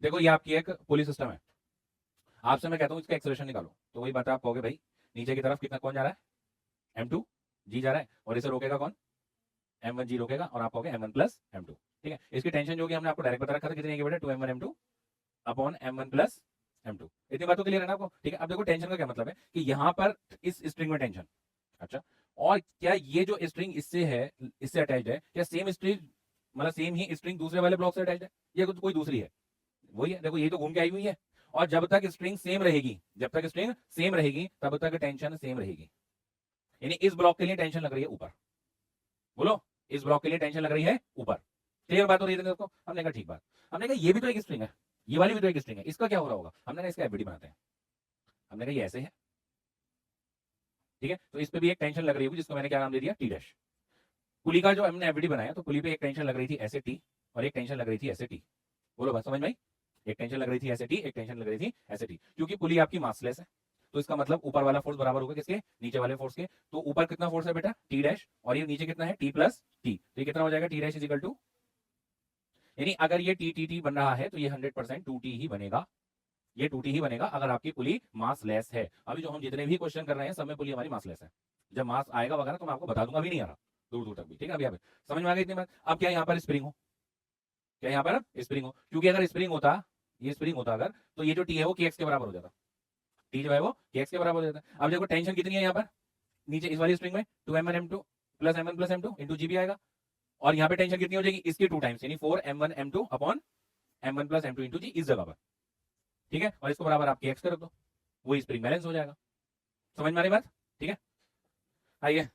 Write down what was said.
देखो ये आपकी एक पुली सिस्टम है, आपसे मैं कहता हूँ इसका एक्सेलरेशन निकालो, तो वही बात आप कहोगे भाई नीचे की तरफ कितना कौन जा रहा है, m2 जी जा रहा है, और इसे रोकेगा कौन, m1 जी रोकेगा, और आप कहोगे m1 प्लस m2। ठीक है, इसकी टेंशन जो कि हमने आपको डायरेक्ट बता रखा था कितनी है बेटा, 2m1 m2 upon m1 plus m2। इतनी बात तो क्लियर है ना आपको। ठीक है, अब देखो टेंशन का क्या मतलब है कि यहाँ पर इस स्ट्रिंग में टेंशन, अच्छा, और क्या ये जो स्ट्रिंग इससे है, इससे अटैच्ड है, क्या सेम स्ट्रिंग मतलब सेम ही स्ट्रिंग दूसरे वाले ब्लॉक से अटैच्ड है, या कोई दूसरी है, वही है, देखो ये तो घूम के आई हुई है। और जब तक स्ट्रिंग सेम रहेगी, जब तक स्ट्रिंग सेम रहेगी तब तक टेंशन सेम रहेगी। यानी इस ब्लॉक के लिए टेंशन लग रही है ऊपर, बोलो, इस ब्लॉक के लिए टेंशन लग रही है ऊपर। क्लियर बात हो रही है दोस्तों। हमने कहा ठीक बात, हमने कहा ये भी तो एक स्ट्रिंग है, ये वाली भी तो एक स्ट्रिंग है, इसका क्या हो रहा होगा, हमने कहा इसका एफबीडी बनाते हैं। हमने कहा ये ऐसे है, ठीक है, तो इस पे भी एक टेंशन लग रही होगी जिसको मैंने क्या नाम दे दिया, टी डैश। पुली का जो हमने एफबीडी बनाया तो पुली पे एक टेंशन लग रही थी ऐसे टी, और एक टेंशन लग रही थी ऐसे टी। बोलो बात समझ में आई, एक टेंशन लग रही थी ऐसे टी, एक टेंशन लग रही थी ऐसे टी, क्योंकि पुली आपकी मासलेस है, तो इसका मतलब ऊपर वाला फोर्स बराबर होगा किसके, नीचे वाले फोर्स के। तो ऊपर कितना फोर्स है बेटा, टी डैश, और ये नीचे कितना है, टी प्लस टी, तो ये कितना हो जाएगा, T dash is equal to, यानी अगर ये टी टी टी बन रहा है तो ये 100% 2t ही बनेगा, ये 2t ही बनेगा अगर आपकी पुली मास लेस है। अभी जो हम जितने भी क्वेश्चन कर रहे हैं सब में पुली हमारी मास लेस है। जब मास आएगा वगैरह तो मैं आपको बता दूंगा, भी नहीं आ रहा दूर दूर तक भी। ठीक है, अभी यहाँ पे समझ में आ गई इतनी बात। अब क्या यहाँ पर स्प्रिंग हो, क्या यहाँ पर स्प्रिंग हो, क्योंकि अगर स्प्रिंग होता, ये स्प्रिंग होता अगर, तो ये जो टी है वो के एक्स के बराबर हो जाता, टी जो है वो के एक्स के बराबर हो जाता। अब देखो टेंशन कितनी है यहाँ पर, नीचे इस वाली स्प्रिंग में 2m1m2 plus m1 plus m2 into जी भी आएगा, और यहाँ पे टेंशन कितनी हो जाएगी, इसकी 2 टाइम्स, यानी 4m1m2 upon m1 plus m2 into जी इस जगह पर। ठीक है, और इसको बराबर आप के एक्स कर दो, वही स्प्रिंग बैलेंस हो जाएगा। समझ में आ रही बात, ठीक है, आइए।